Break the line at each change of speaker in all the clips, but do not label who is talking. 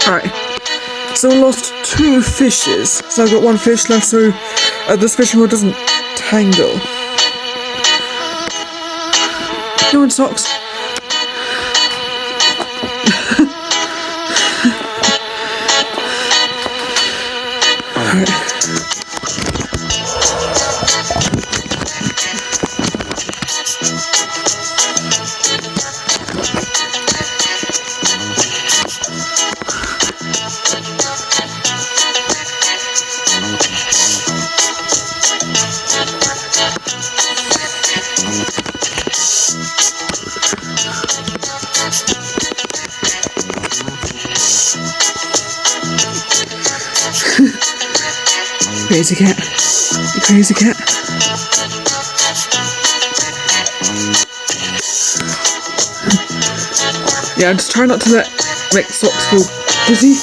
Alright. So I lost 2 fishes. So I've got 1 fish left, so this fishing rod doesn't tangle. No one socks. Alright. Crazy cat. You crazy cat. Yeah, I'm just trying not to make Socks feel dizzy.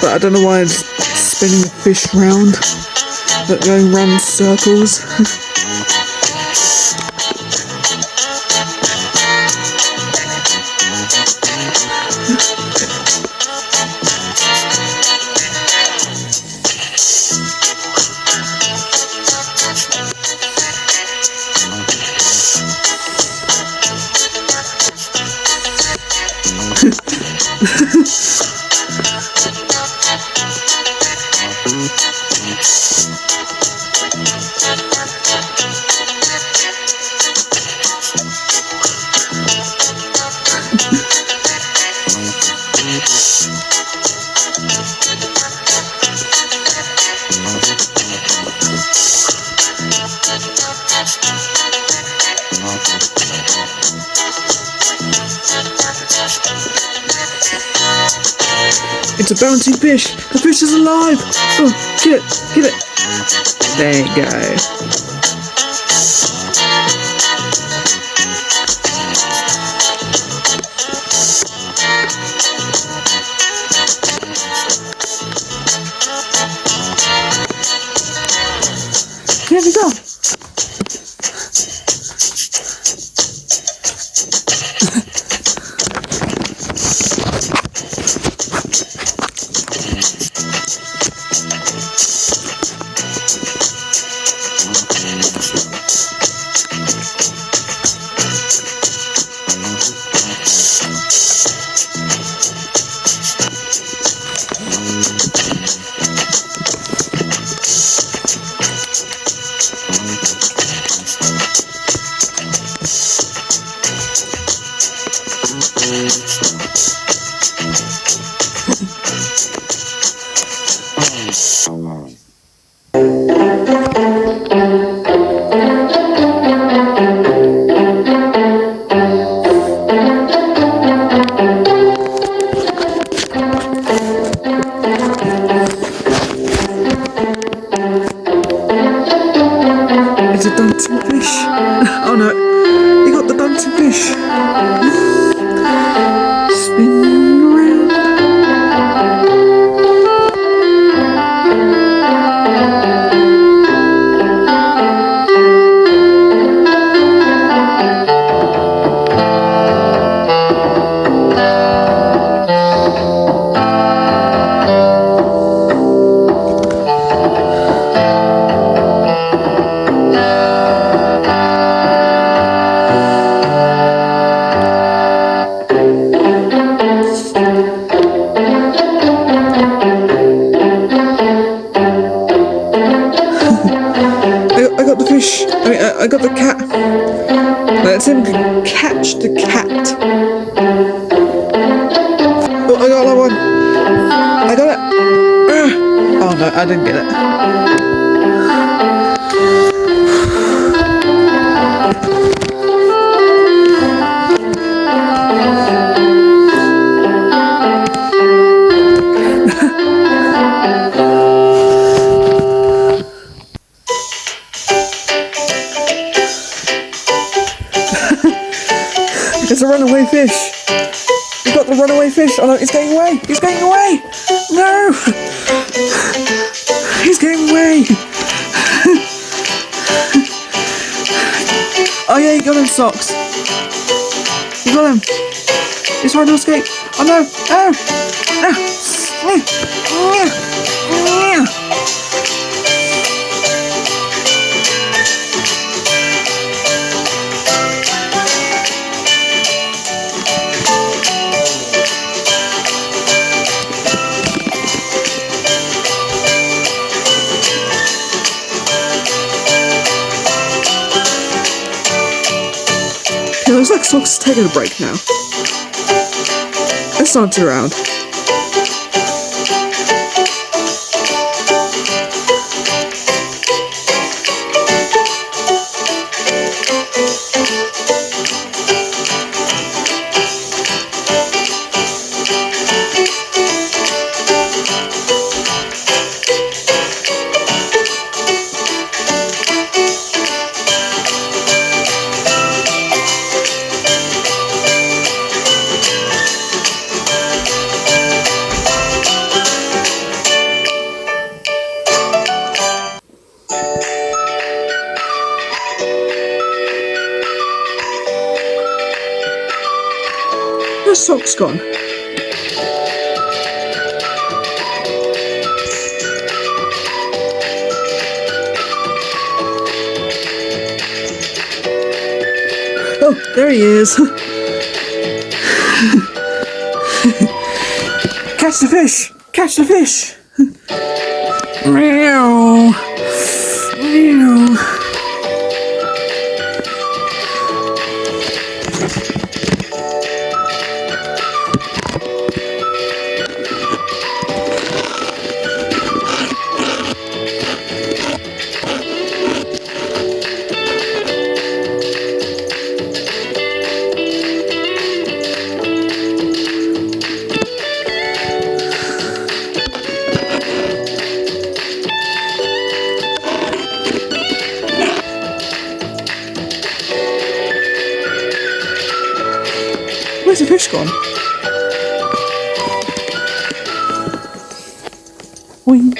But I don't know why I'm just spinning the fish round. But going round in circles. It's a bouncing fish! The fish is alive! Oh, get it! Get it! There you go. Here we go! It's a dancing fish. Oh no, you got the dancing fish. Spin around. I got the cat. Let's him catch the cat. Oh, I got that one. I got it. Oh no, I didn't get it. It's a runaway fish. We got the runaway fish. Oh no, he's getting away. He's getting away. No. He's getting away. Oh yeah, he got in socks. You got him. He's trying to escape. Oh no! Oh! It looks like Socks is taking a break now. Let's not around. Where's Socks gone? Oh, there he is. Catch the fish! Catch the fish! Meow! Meow! Where's the fish gone? Wing.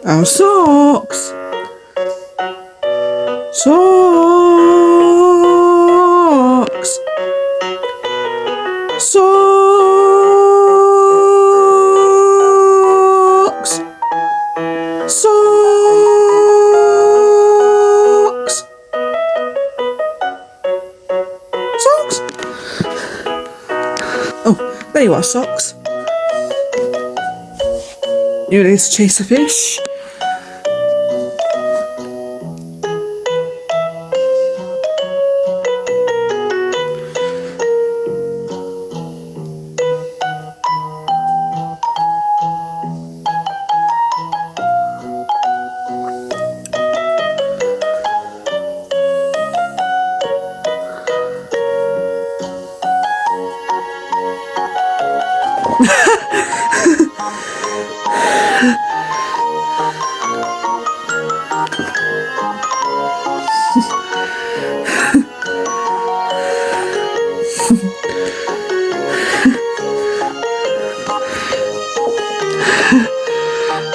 Our socks! Socks! Socks! Socks! Socks! Oh, there you are, Socks. You need to chase a fish.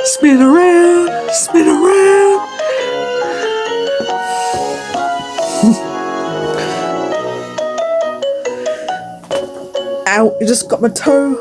Spin around, spin around. Ow, you just got my toe.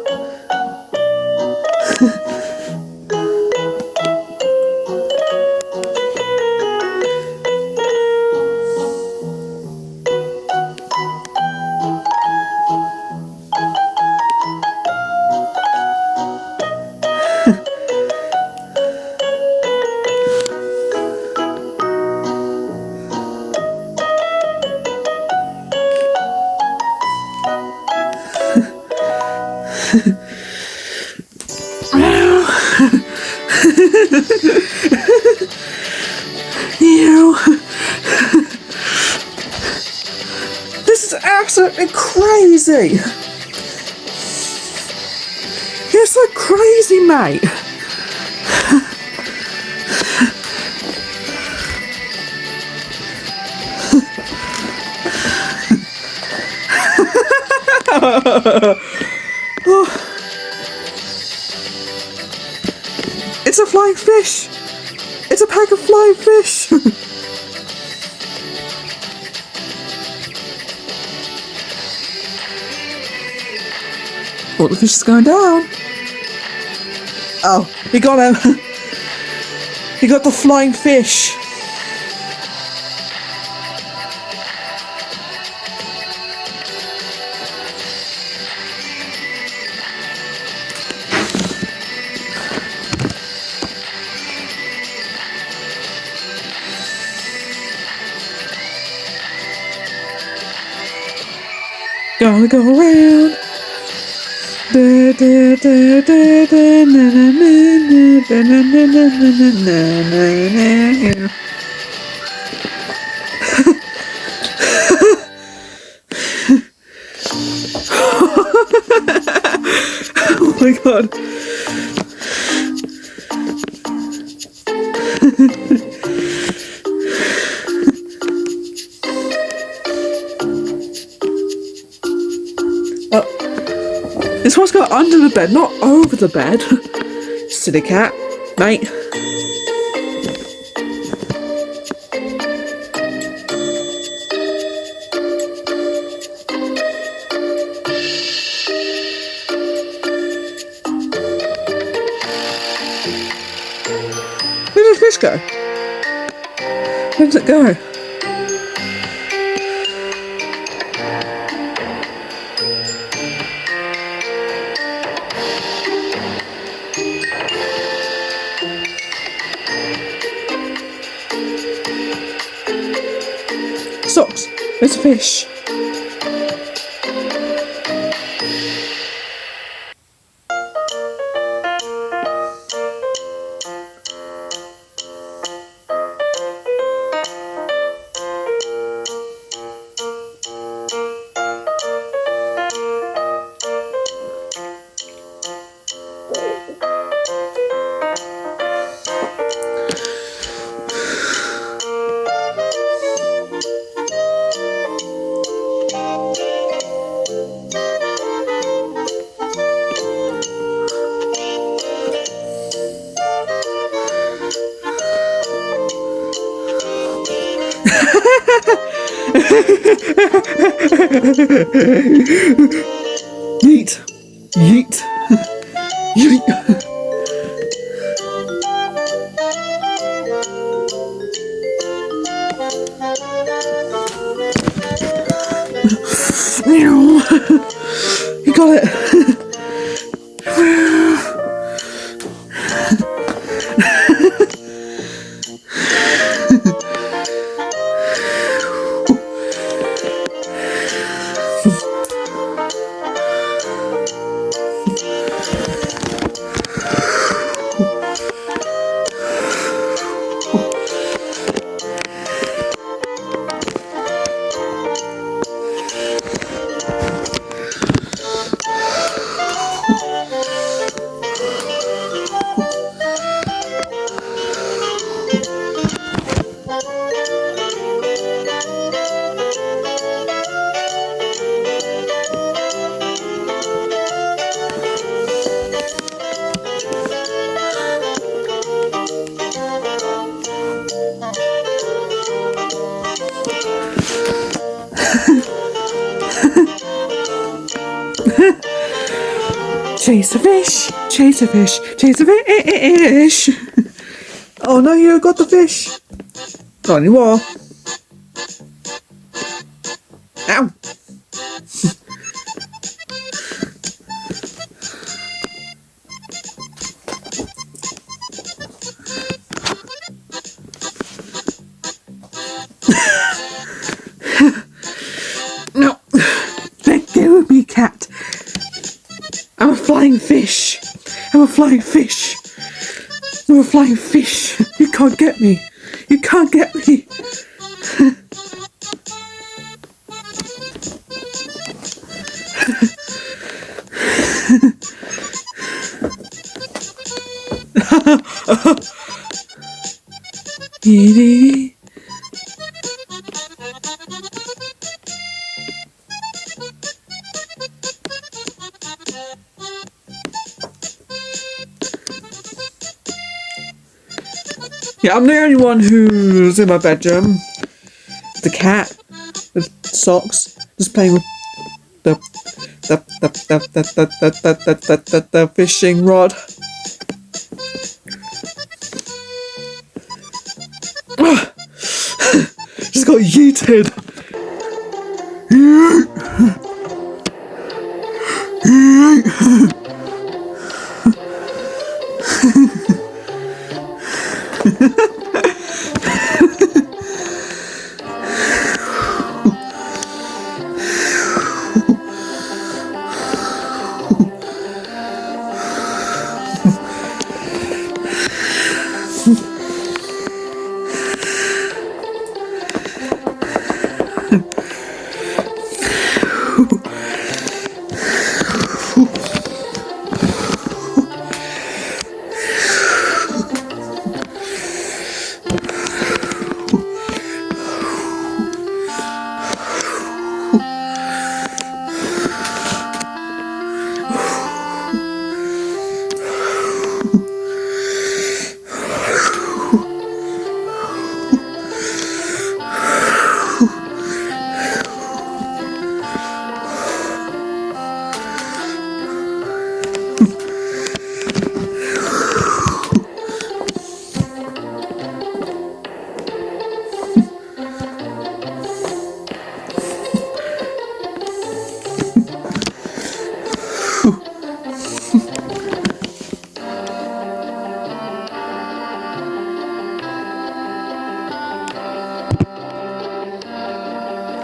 You. This is absolutely crazy. You're so crazy, mate. Oh. It's a flying fish. It's a pack of flying fish. Oh, the fish is going down. Oh, he got him. He got the flying fish. Gonna go around. Da, da, da, da, da, na, na, na, na, na, na, na, na, na, na. Oh my god. This one's got under the bed, not over the bed. Silly cat, mate. Where did the fish go? Where did it go? Socks, where's the fish? Yeet. Yeet. Yeet. You got it. Chase a fish, chase a fish, chase a fish. Oh no, you got the fish. Not anymore. Ow. No, let go of me, cat. I'm a fly. flying fish. I'm a flying fish. You can't get me. You can't get me. Yeah, I'm the only one who's in my bedroom. The cat with socks, just playing with the fishing rod. Just got yeeted.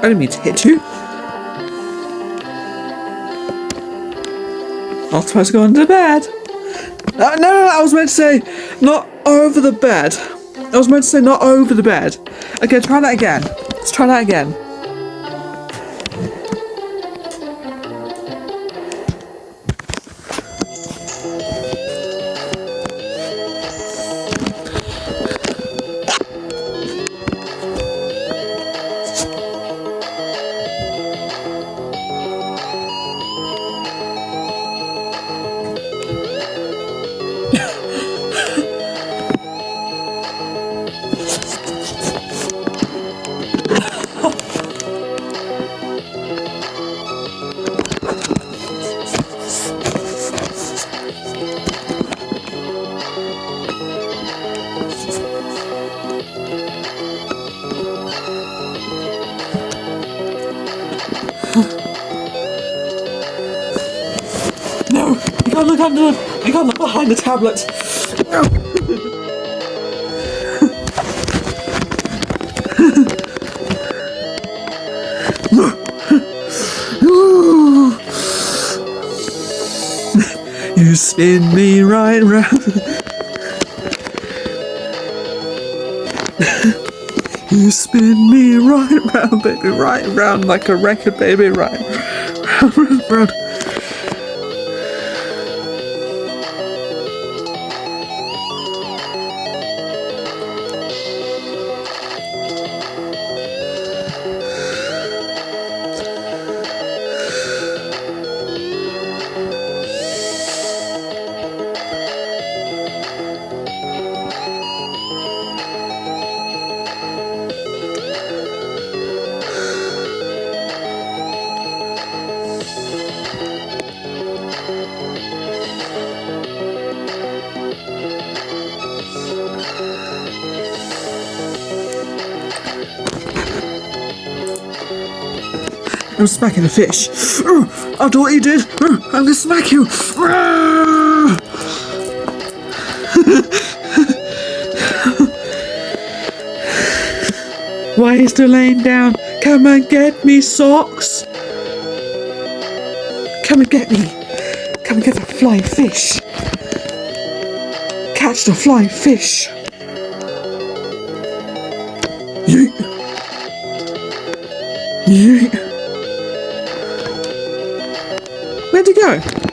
I didn't mean to hit you. Not supposed to go under the bed. No, I was meant to say not over the bed. I was meant to say not over the bed. Okay, try that again. Let's try that again. No, you can't look under. You can't look behind the tablet. You spin me right round. You spin me right round, baby, right round like a record, baby, right round. I'm smacking the fish. After what you did, I'm gonna smack you. Why are you still laying down? Come and get me, socks. Come and get me. Come and get that flying fish. catch the flying fish. Yeet. Yeet. Where'd he go?